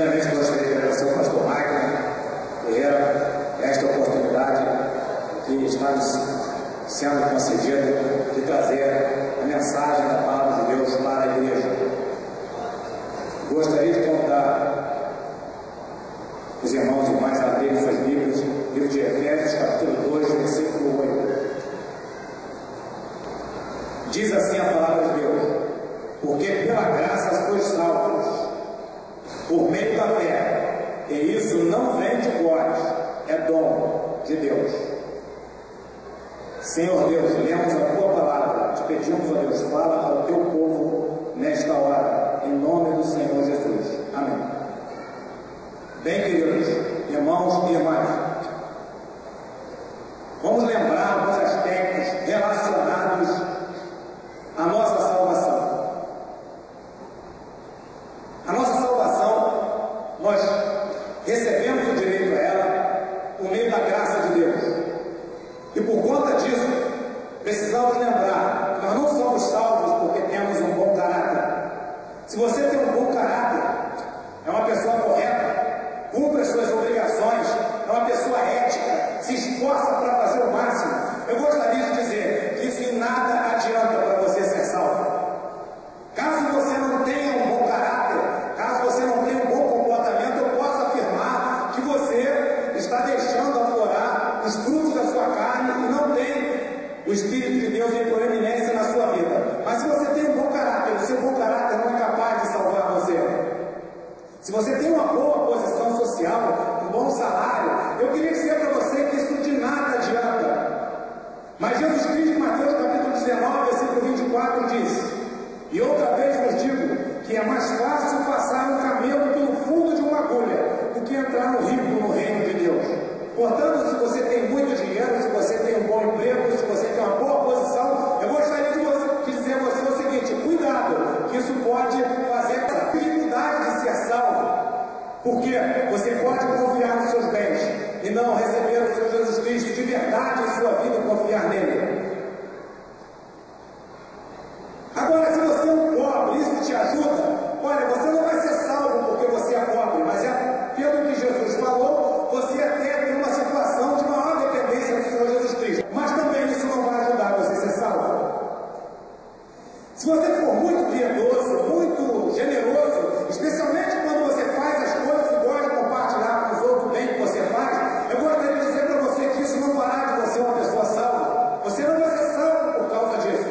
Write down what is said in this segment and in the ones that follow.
Primeiramente, gostaria de agradecer ao pastor Wagner Ferreira esta oportunidade que está nos sendo concedida de trazer a mensagem da palavra de Deus para a igreja. Gostaria de convidar os irmãos e irmãs a abrirem suas Bíblias, livro de Efésios, capítulo 2, versículo 8. Diz assim a palavra de Deus: porque pela graça sois salvos, por meio da fé, e isso não vem de vós, é dom de Deus. Senhor Deus, lemos a tua palavra, te pedimos, ó Deus, fala ao teu povo nesta hora, em nome do Senhor Jesus. Amém. Bem, queridos irmãos e irmãs, vamos lembrar alguns aspectos relacionados à nossa salvação. A nossa salvação, nós recebemos o direito a ela por meio da graça de Deus. E por conta disso, precisamos lembrar que nós não somos salvos porque temos um bom caráter. Se você tem um bom caráter, é uma pessoa correta, cumpre as suas obrigações, é uma pessoa ética, se esforça para fazer o máximo, eu gostaria de dizer que isso em nada adianta para você ser salvo. Caso você não tenha um bom caráter, caso você não tenha um bom comportamento, eu posso afirmar que você está deixando aflorar os frutos da sua carne e não tem o Espírito de Deus em proeminência na sua vida. Mas se você tem um bom caráter, o seu bom caráter não é capaz de salvar você. Se você tem uma boa posição social, um bom salário, eu queria dizer para você que isso de nada adianta. Mas Jesus Cristo, em Mateus capítulo 19, versículo 24, diz: e outra vez vos digo que é mais fácil passar um camelo pelo fundo de uma agulha do que entrar no rico no reino de Deus. Portanto, se você tem muito dinheiro, se você tem um bom emprego, se você tem uma boa posição, eu gostaria de dizer a você o seguinte: cuidado, que isso pode fazer a dificuldade de ser salvo, porque você pode confiar nos seus bens e não receber o Senhor Jesus Cristo de verdade em sua vida e confiar nele. Agora, se você é um pobre, isso te ajuda? Olha, você não vai ser salvo porque você é pobre, mas é pelo que Jesus falou, você até tem uma situação de maior dependência do Senhor Jesus Cristo. Mas também isso não vai ajudar você a ser salvo. Se você for muito piedoso, muito generoso, especialmente quando você faz as coisas e gosta de compartilhar com os outros o bem que você faz, eu gostaria de dizer para você que isso não fará de você uma pessoa salva. Você não vai ser salvo por causa disso.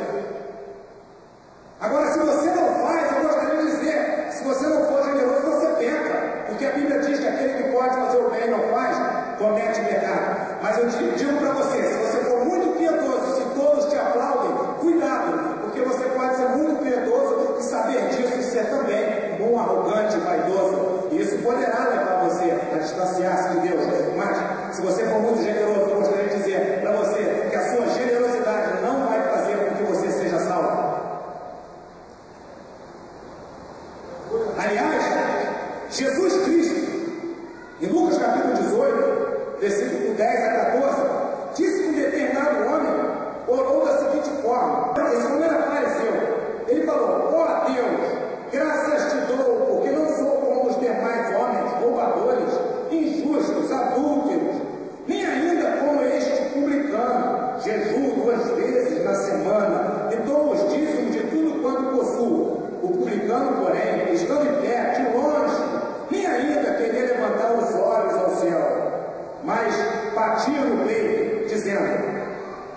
Agora, se você não faz, eu gostaria de dizer, se você não for generoso, você peca, porque a Bíblia diz que aquele que pode fazer o bem e não faz, comete pecado. Mas eu digo para você, se você for muito piedoso, se todos te aplaudem, cuidado, porque você pode ser muito piedoso e saber disso e ser também um arrogante, vaidoso, e isso poderá levar você a distanciar-se de Deus. Mas, se você for muito generoso, eu gostaria de dizer para você que a sua generosidade não vai fazer com que você seja salvo. Aliás, Jesus Cristo, em Lucas capítulo 18, versículo 10 a 14, disse que um determinado homem orou da seguinte forma: esse homem era fariseu. Ele falou: ó Deus, graças te dou, porque não sou como os demais homens, roubadores, injustos, adúlteros, nem ainda como este publicano, jejuo 2 vezes na semana, e dou os dízimos de tudo quanto possuo. O publicano, porém, estando em pé, de longe, nem ainda queria levantar os olhos ao céu, mas batia no peito, dizendo: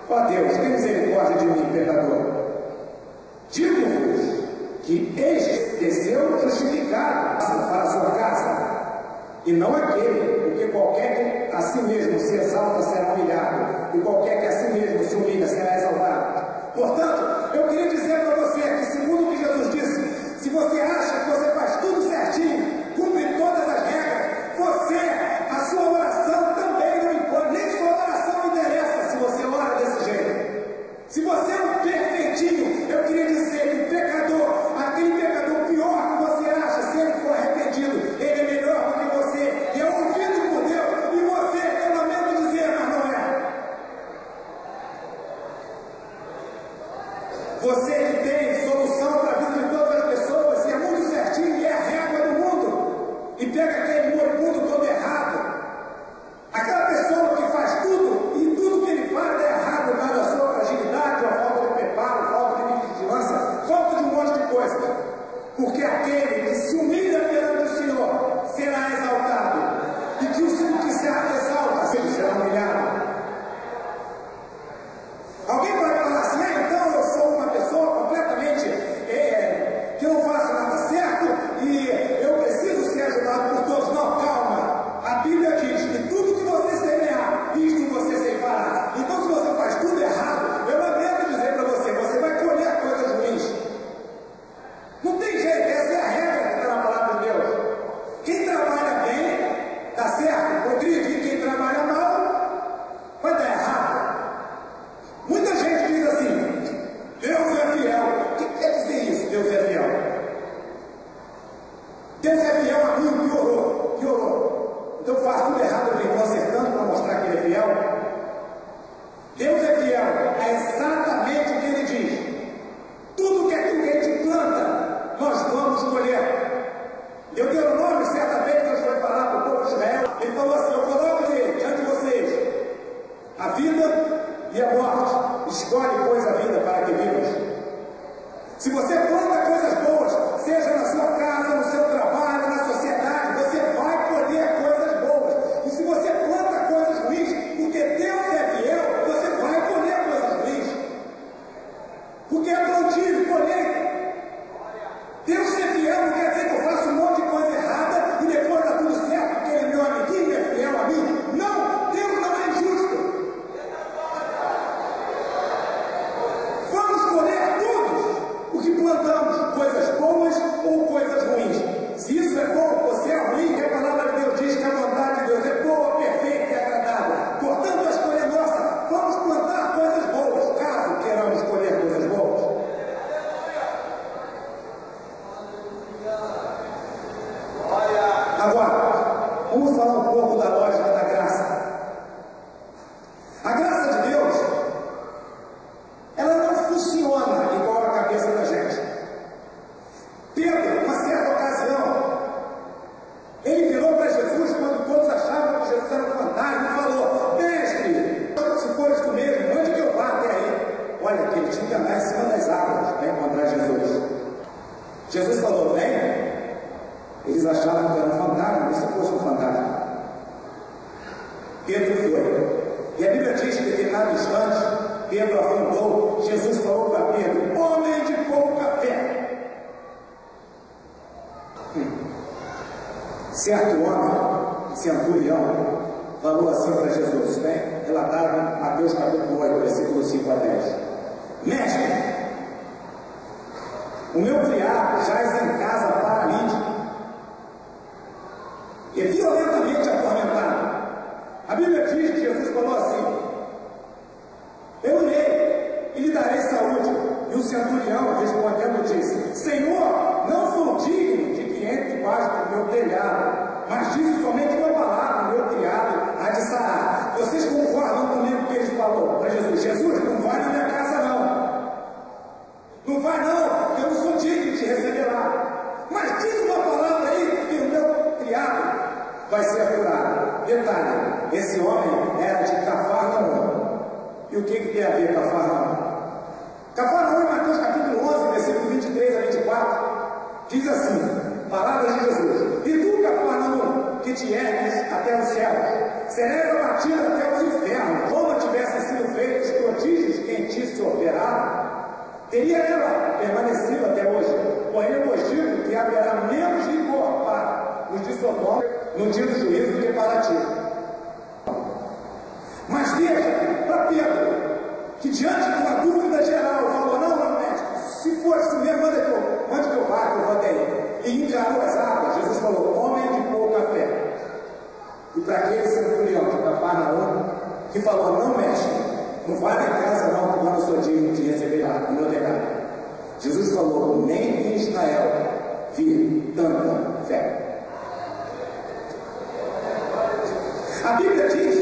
ó Deus, tem misericórdia de mim, pecador. Digo-vos que este desceu justificado para a sua casa, e não aquele, porque qualquer que a si mesmo se exalta será humilhado, e qualquer que a si mesmo se humilha será exaltado. Portanto, eu queria dizer para você que, segundo o que Jesus disse, se você acha que você faz tudo certinho, cumpre todas as regras, você, a sua oração também não importa, nem sua oração interessa se você ora desse jeito. Se você é um perfeitinho, eu queria dizer que o pecador, aquele pecador pior que você acha, se ele for arrependido, ele é melhor do que você, e é ouvido por Deus, e você, eu lamento dizer, mas não é. Você que tem solução para a vida de todas as pessoas, e é muito certinho, e é a régua do mundo, e pega porque é plantio e colheita. Deus ser fiel não quer dizer que eu faço um monte de coisa errada e depois dá tudo certo, porque ele é meu amiguinho e é fiel a mim. Não, Deus não é injusto. Vamos colher todos o que plantamos, coisas boas ou coisas ruins. Se isso é bom ou se é ruim, que a palavra de Deus diz que a vontade de Deus é boa, perfeita e agradável. Portanto, a escolha é nossa. Vamos plantar coisas boas, caso queiramos colher coisas boas. Agora, vamos falar um pouco da lógica da graça. A graça de Deus, ela não funciona igual a cabeça da gente. Pedro, uma certa ocasião, ele virou para Jesus quando todos achavam que Jesus era um fantasma e falou: Mestre, se fores tu mesmo, onde que eu vá até aí? Olha, que ele tinha que andar em cima das águas para encontrar Jesus. Jesus falou: vem. Eles achavam que era um fantasma, e se fosse um fantasma. Pedro foi. E a Bíblia diz que em determinado instante, Pedro afrontou, Jesus falou para Pedro: homem de pouca fé. Certo homem, centurião, falou assim para Jesus, bem, relatado em Mateus capítulo 8, versículo 5 a 10. Mestre, o meu criado jaz em casa paralítico e violentamente atormentado. A Bíblia diz que Jesus falou assim: eu irei e lhe darei saúde. E o centurião, respondendo, disse: Senhor, não sou digno de que entre debaixo do meu telhado, mas disse somente uma palavra, meu criado há de sarar. Vocês concordam comigo que ele falou para Jesus: Jesus, não vai na minha casa não. Não vai não, eu não sou digno de te receber lá. Mas diz uma palavra aí que o meu criado vai ser curado. Detalhe, esse homem era de Cafarnaum. E o que tem a ver Cafarnaum? Cafarnaum, em Mateus capítulo 11, versículo 23 a 24, diz assim, palavras de Jesus: e tu, Cafarnaum, que te ergues até os céus, serás abatido até os infernos. Como tivessem sido feitos prodígios que em ti se operaram, teria ela permanecido até hoje. Porém, eu vos digo que haverá menos rigor para os de Sodoma no dia do juízo que para ti. Mas veja, para Pedro, que diante de uma dúvida geral, falou: não, mestre, se for assim mesmo, onde que eu vá, que eu vou até aí? E encarou as águas. Jesus falou: homem de pouca fé. E para aquele centurião de Cafarnaum, que falou: não, mestre, não vai na casa não, porque eu não sou digno de receber o meu legado. Jesus falou: nem em Israel vi tanta fé. A Bíblia diz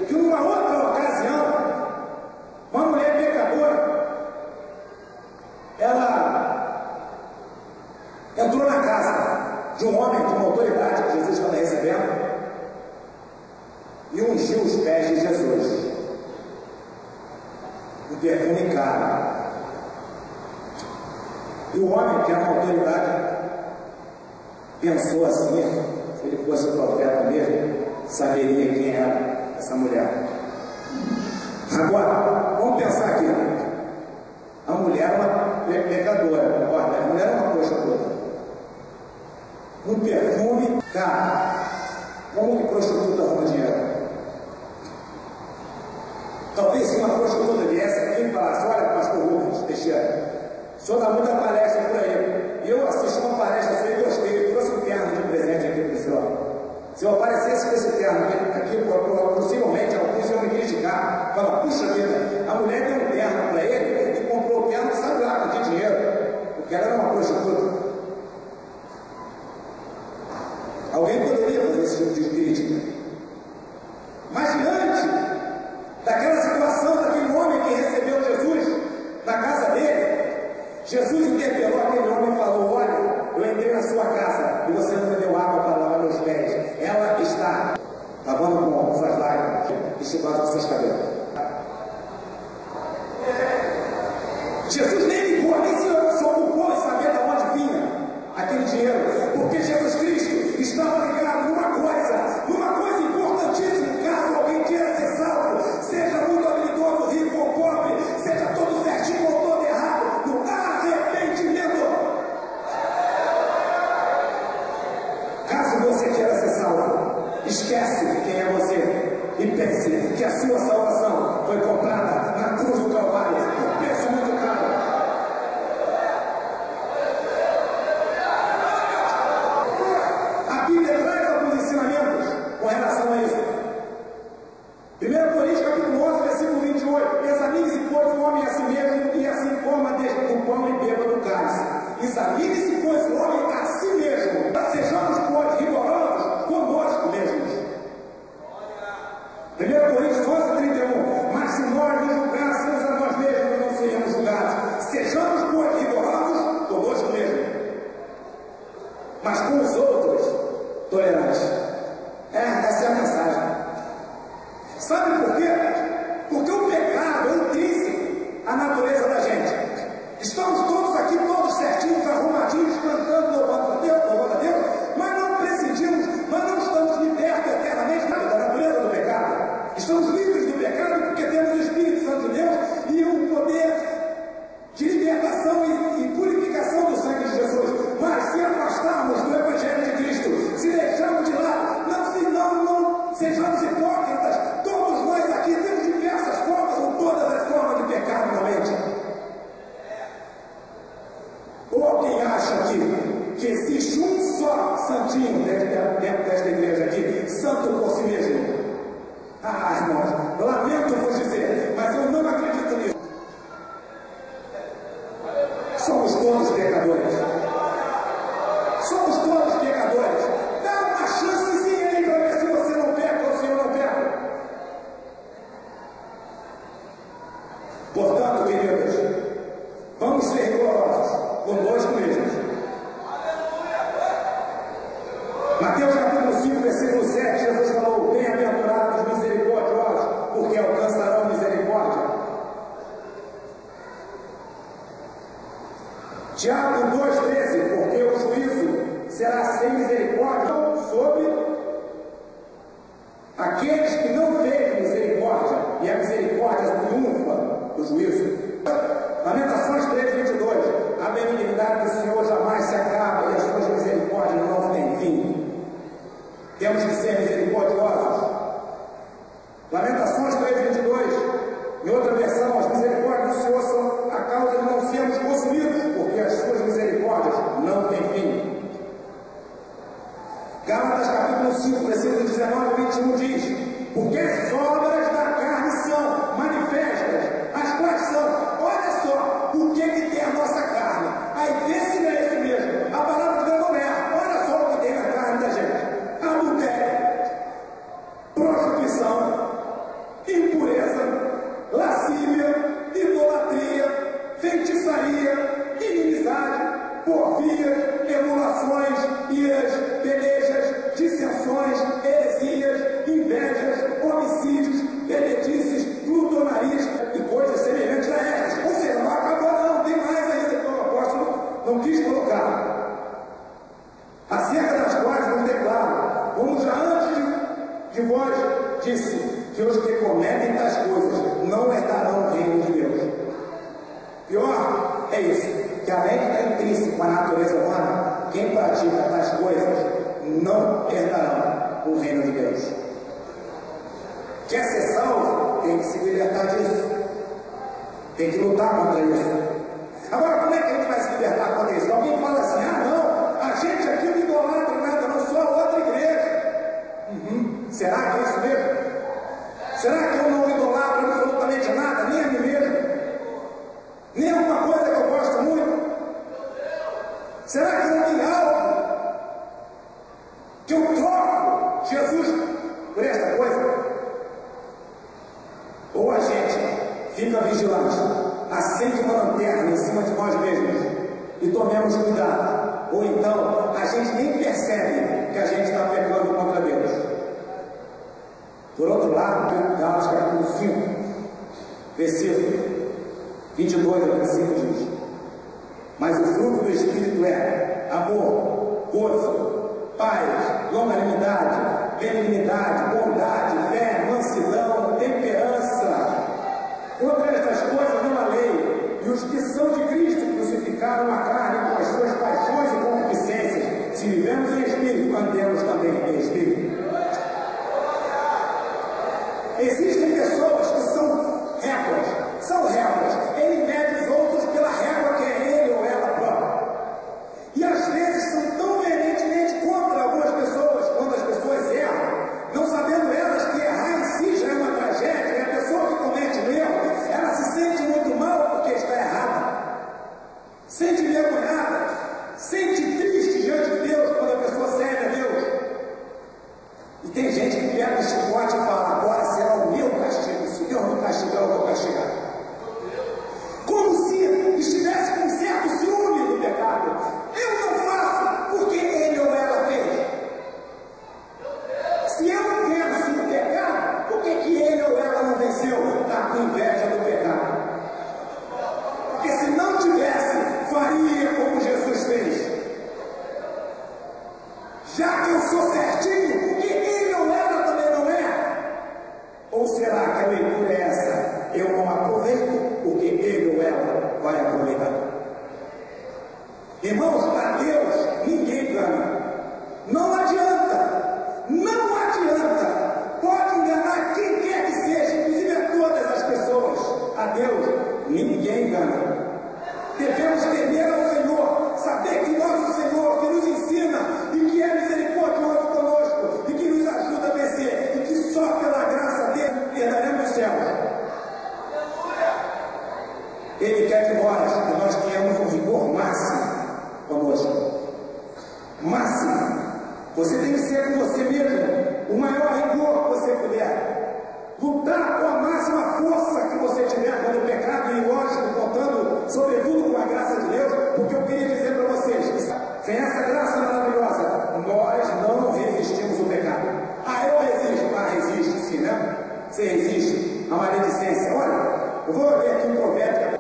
que numa outra ocasião, uma mulher pecadora, ela entrou na casa de um homem de uma autoridade que Jesus estava recebendo e ungiu os pés de Jesus. O perfume caro. E o homem, que era uma autoridade, pensou assim: se ele fosse o profeta mesmo, saberia quem era essa mulher. Agora, vamos pensar aqui. A mulher é uma pecadora, concorda? A mulher é uma prostituta. Um perfume caro. Como que prostituta arruma dinheiro? Talvez se uma prostituta viesse aqui e falasse: olha, pastor Rubens Teixeira, o senhor dá muita palestra por aí. E eu assisti uma palestra sua e gostei, trouxe um terno de presente aqui para o senhor. Se eu aparecesse com esse terno aqui, possivelmente alguns iam me criticar. Fala: puxa vida, a mulher deu um terno para ele e comprou o terno, sabe lá, com que dinheiro? Porque ela era uma prostituta. Alguém poderia fazer esse tipo de crítica. Mas diante daquela situação daquele homem que recebeu Jesus na casa dele, Jesus interpelou aquele homem e falou: olha, eu entrei na sua casa e você não me deu água para lavar meus pés. Ela está lavando com suas lágrimas e chegando aos seus cabelos. Jesus nem ligou, nem se ocupou em saber de onde vinha aquele dinheiro, porque Jesus Cristo estava ligado numa coisa importantíssima. Caso alguém queira ser salvo, seja muito habilidoso, rico ou pobre, seja todo certinho ou todo errado, que existe um só santinho dentro desta igreja aqui, santo por si mesmo. Ah, irmãos, lamento vos dizer, mas eu não acredito nisso. Somos todos pecadores. Somos todos pecadores. Dá uma chancezinha aí para ver se você não peca ou se eu não peco. Portanto, queridos, vamos ser rigorosos conosco mesmos. Mateus capítulo 5, versículo 7, Jesus falou: bem-aventurados os misericordiosos, porque alcançarão misericórdia. Tiago 2,13, porque o juízo será sem misericórdia sobre aqueles que não têm misericórdia, e a misericórdia triunfa do juízo. Lamentações 3,22, a benignidade do Senhor jamais se acaba e as suas misericórdias não têm fim. Temos que ser misericordiosos. Lamentações 3,22, em outra versão, as misericórdias do Senhor são a causa de não sermos consumidos, porque as suas misericórdias não têm fim. Gálatas capítulo 5, versículo 19 e 21 diz: porque as obras da carne são manifestas, as quais são, olha só, o que tem a nossa carne. Aí vê se é isso mesmo. A palavra de Deus não erra. Olha só o que tem na carne da gente: adultério, prostituição, impureza, lascívia, idolatria, feitiçaria, inimizade, porfias, emulações, iras, pelejas, dissensões, heresias, invejas, homicídios, benedices, plutonarias e coisas semelhantes a estas. Ou seja, não acabou não, tem mais ainda que o apóstolo não quis colocar. Acerca das quais nos declaro, como já antes de vós disse, que os que cometem tais coisas não herdarão o reino de Deus. Pior é isso, que além de estar intrínseco à natureza humana, quem pratica tais coisas não herdarão o reino de Deus. Quer ser salvo? Tem que se libertar disso. Tem que lutar contra isso. Agora, como é que a gente vai se libertar contra isso? Alguém fala assim: ah não, a gente aqui não idolatra nada, não sou a outra igreja. Será que é isso mesmo? Será que eu não idolatro absolutamente nada, nem a mim mesmo? Nem alguma coisa que eu gosto muito? Será que não tem algo que eu troco Jesus por esta coisa? Ou a gente fica vigilante, acende uma lanterna em cima de nós mesmos e tomemos cuidado, ou então a gente nem percebe que a gente está pecando contra Deus. Por outro lado, Gálatas capítulo 5, versículo 22 a 25 diz: mas o fruto do Espírito é amor, gozo, paz, longanimidade, benignidade, bondade, fé, mansidão, temperança. Contra estas coisas não há lei, e os que são de Cristo crucificaram a carne com as suas paixões e concupiscências. Se vivemos em Espírito, andemos também em Espírito. Existem pessoas que são réguas, ele mede os outros pela régua que é ele ou ela própria. E às vezes são tão veementemente contra algumas pessoas, quando as pessoas erram, não sabendo elas que errar em si já é uma tragédia, e a pessoa que comete o erro, ela se sente muito mal porque está errada, sente envergonhada, sente triste diante de Deus quando a pessoa serve a Deus. E tem gente que pega o chicote e fala: agora será o meu castigo, se Deus não castigar, eu vou castigar. Como se estivesse com um certo ciúme do pecado. Eu não faço porque ele ou ela fez. Se eu venço no pecado, por que ele ou ela não venceu? Está com inveja do pecado. Porque se não tivesse, faria como Jesus fez. Já que eu sou certinho, por que ele ou ela também não é? Ou será que a leitura é essa? Eu não aproveito porque ele ou ela vai aproveitar. Irmãos, a Deus ninguém ganha. Não adianta. Não adianta. Pode enganar quem quer que seja, inclusive a todas as pessoas. A Deus ninguém ganha. Devemos temer ao Senhor, saber que nosso Senhor, que nos ser com você mesmo o maior rigor que você puder. Lutar com a máxima força que você tiver contra o pecado e, lógico, contando sobretudo com a graça de Deus, porque eu queria dizer para vocês que sem essa graça maravilhosa, nós não resistimos ao pecado. Ah, eu resisto. Ah, resiste sim, né? Você resiste à maledicência. Olha, eu vou ler aqui um provérbio.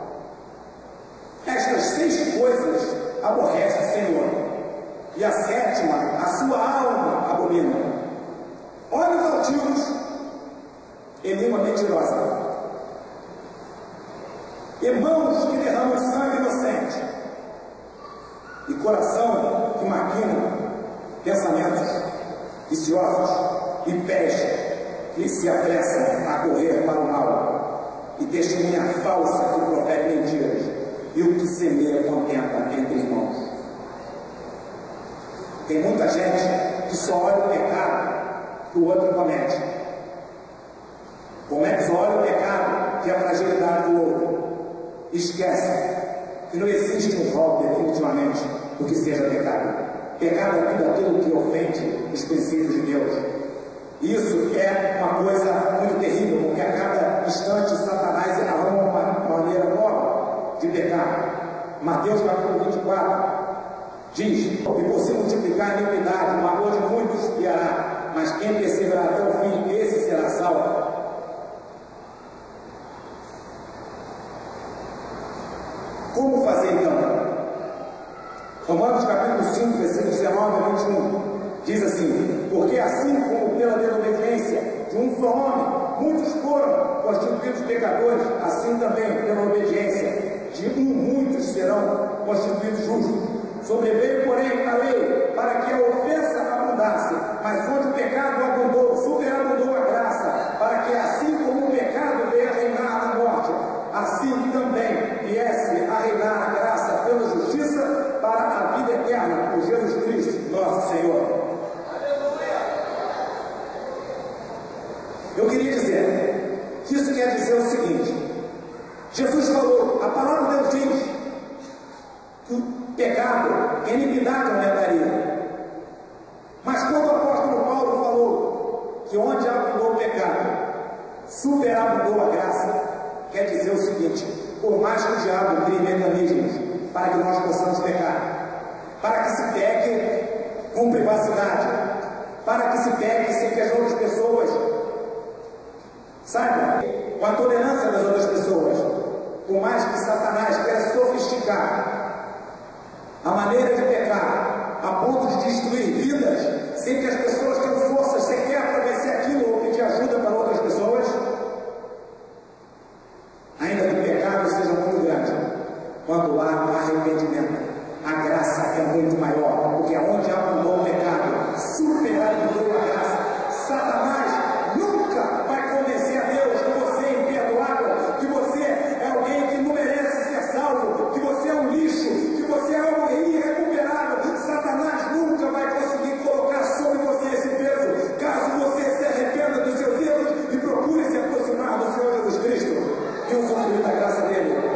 Estas 6 coisas aborrece o Senhor, e a 7ª, a sua alma abomina: olhos altivos e língua mentirosa, e mãos que derramam sangue inocente, e coração que maquina pensamentos viciosos, e pés que se apressam a correr para o mal, e testemunha falsa que profere mentiras, e o que semeia contenta entre irmãos. Tem muita gente que só olha o pecado que o outro comete. Só olha o pecado que é a fragilidade do outro. Esquece que não existe um rol definitivamente do que seja pecado. Pecado é tudo aquilo que ofende os princípios de Deus. Isso é uma coisa muito terrível, porque a cada instante Satanás arruma uma maneira nova de pecar. Mateus capítulo 24 diz: e por se multiplicar a iniquidade, o amor de muitos esfriará, mas quem perseverar até o fim, esse será salvo. Como fazer então? Romanos capítulo 5, versículos 19 a 21 diz assim: porque assim como pela desobediência de um só homem muitos foram constituídos pecadores, assim também pela obediência de muitos serão constituídos justos. Sobreveio, porém, a lei para que a ofensa abundasse, mas onde o pecado abundou, superabundou a graça, para que assim como o pecado veio a reinar na morte, assim também viesse a reinar a graça pela justiça para a vida eterna, por Jesus Cristo, nosso Senhor. Eu queria dizer que isso quer dizer o seguinte: Jesus falou, a palavra de Deus diz que o pecado, a iniquidade aumentaria. Mas quando o apóstolo Paulo falou que onde abundou o pecado, superabundou a graça, quer dizer o seguinte: por mais que o diabo crie mecanismos para que nós possamos pecar, para que se peque com privacidade, para que se peque sem que as outras pessoas saibam, com a tolerância das outras pessoas, por mais que Satanás queira sofisticar a maneira de pecar a ponto de destruir vidas, sem que as pessoas tenham forças sequer para vencer aquilo ou pedir ajuda para outras pessoas, ainda que o pecado seja muito grande, quando há um arrependimento, a graça é muito maior, porque aonde abundou o pecado, superabundou a graça. Satanás nunca vai convencer a Deus que você é imperdoável, que você é alguém que não merece ser salvo, que você é um lixo, que você é algo irrecuperável. Satanás nunca vai conseguir colocar sobre você esse peso, caso você se arrependa dos seus erros e procure se aproximar do Senhor Jesus Cristo e usufruir da graça dele.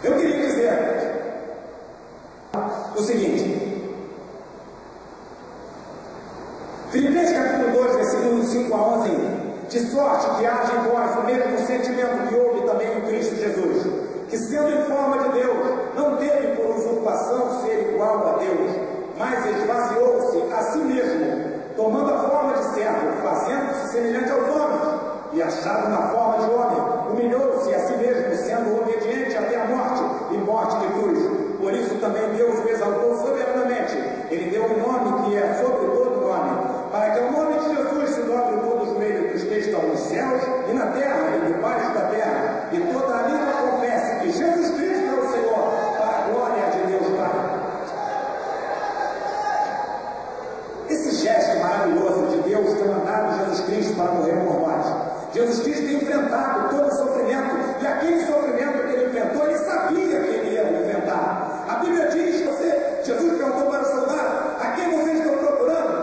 Eu queria dizer o seguinte: Filipenses capítulo 2, versículos 5 a 11, de sorte que haja em vós o mesmo sentimento que houve também em Cristo Jesus, que sendo em forma de Deus, não teve por usurpação ser igual a Deus, mas esvaziou-se a si mesmo, tomando a forma de servo, fazendo-se semelhante aos homens, e achado na forma de homem, humilhou-se a si mesmo, sendo obediente até a morte, e morte de cruz. Por isso também Deus o exaltou soberanamente. Ele deu um nome que é sobre todo nome, para que ao nome de Jesus se dobre todo o joelho dos que estão nos céus e na terra e debaixo da terra, e toda a língua confesse que Jesus Cristo é o Senhor, para a glória de Deus Pai. Esse gesto maravilhoso de Deus ter mandado Jesus Cristo para morrer por nós. Jesus Cristo tem enfrentado todo o sofrimento, e aquele sofrimento que ele enfrentou, ele sabia que ele ia enfrentar. A Bíblia diz que Jesus perguntou para o soldado: a quem vocês estão procurando?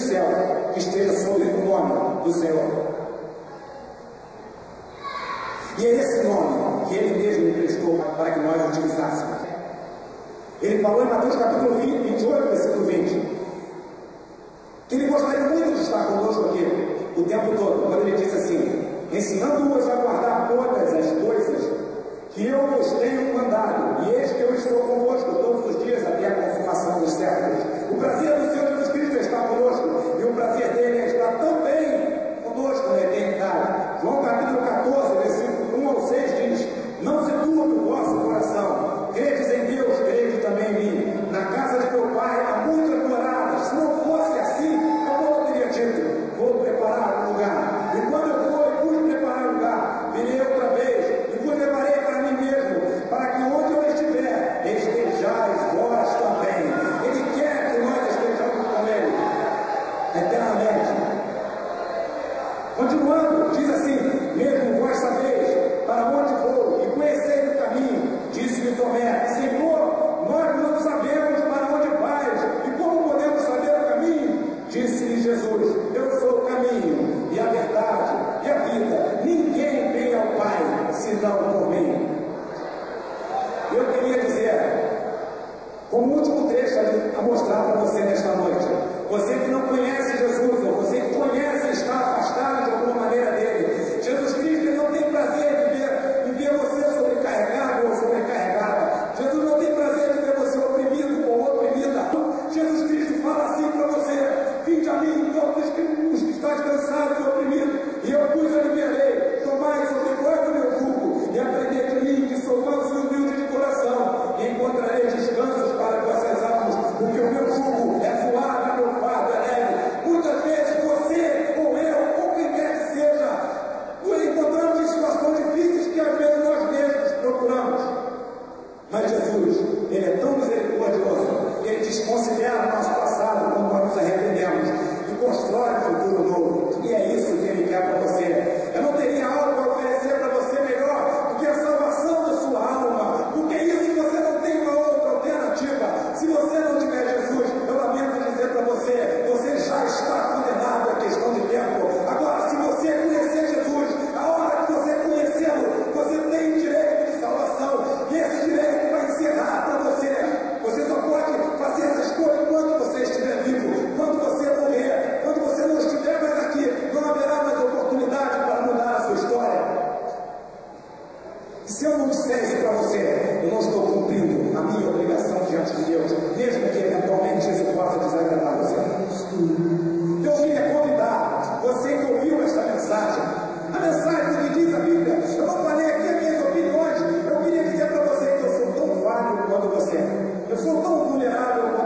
céu que esteja sobre o nome do Senhor. E é esse nome que Ele mesmo emprestou para que nós utilizássemos. Ele falou em Mateus capítulo 28, versículo 20, que Ele gostaria muito de estar conosco aqui o tempo todo, quando Ele diz assim: ensinando-vos a guardar todas as coisas que eu vos tenho mandado, e eis que eu estou convosco todos os dias até a consumação dos séculos. O prazer do Senhor Jesus Cristo é estar conosco, e o prazer dele é estar também conosco na eternidade. João capítulo 14, versículo 1 ao 6 diz: não se turbe o vosso coração, credes em Deus, crede também em mim. Na casa de meu Pai há muitas moradas. Se não fosse assim, eu não teria dito: vou preparar um lugar. E quando eu for e fui preparar um lugar, virei outra vez e vos levarei para mim mesmo, para que onde eu estiver, estejais vós também. Ele quer que nós estejamos com Ele eternamente. Continuando, diz assim: mesmo vós sabeis para onde vou e conheceis o caminho. Disse-lhe Tomé: Senhor, nós não sabemos para onde vais, e como podemos saber o caminho? Disse-lhe Jesus: eu sou o caminho e a verdade e a vida. Ninguém vem ao Pai senão por mim. Eu queria dizer, como último trecho a mostrar para você nesta noite, você que não conhece Jesus, ou você que conhece e está afastado de alguma maneira dele, Jesus Cristo ele não tem prazer de ver você sobrecarregado ou sobrecarregada. Jesus não tem prazer de ver você oprimido ou oprimida. Jesus Cristo fala assim para você: vinde a mim, todos os que estáis cansados e oprimidos, e eu vos aliviarei. Tomai sobre vós o meu jugo e aprendei de mim, que sou manso e humilde de coração, e encontrarei descansos para vossas almas, porque o meu jugo é suave, meu fardo é leve. Muitas vezes você ou eu, ou quem quer que seja, nos encontramos em situações difíceis que às vezes nós mesmos procuramos. Mas Jesus, Ele é tão misericordioso que Ele desconsidera o nosso passado quando nós nos arrependemos e constrói um futuro novo. E é isso que Ele quer para você. Eu não teria algo para oferecer para você melhor do que a salvação da sua alma, porque isso você não tem uma outra alternativa. Se você não tiver Jesus, eu lamento dizer para você, você já está condenado, é questão de tempo. Agora, se você conhecer Jesus, a hora que você conhecê-lo, você tem direito de salvação, e esse direito vai encerrar para você. Você só pode fazer essa escolha enquanto você estiver vivo. Quando você morrer, quando você não estiver mais aqui, não haverá mais oportunidade para mudar a sua história. Se eu não disser isso para você, eu não estou cumprindo a minha obrigação diante de Deus, mesmo que eventualmente isso possa desagradar você. Eu queria convidar você que ouviu esta mensagem, a mensagem que diz a Bíblia. Eu não falei aqui as minhas opiniões, eu queria dizer para você que eu sou tão válido quanto você, eu sou tão vulnerável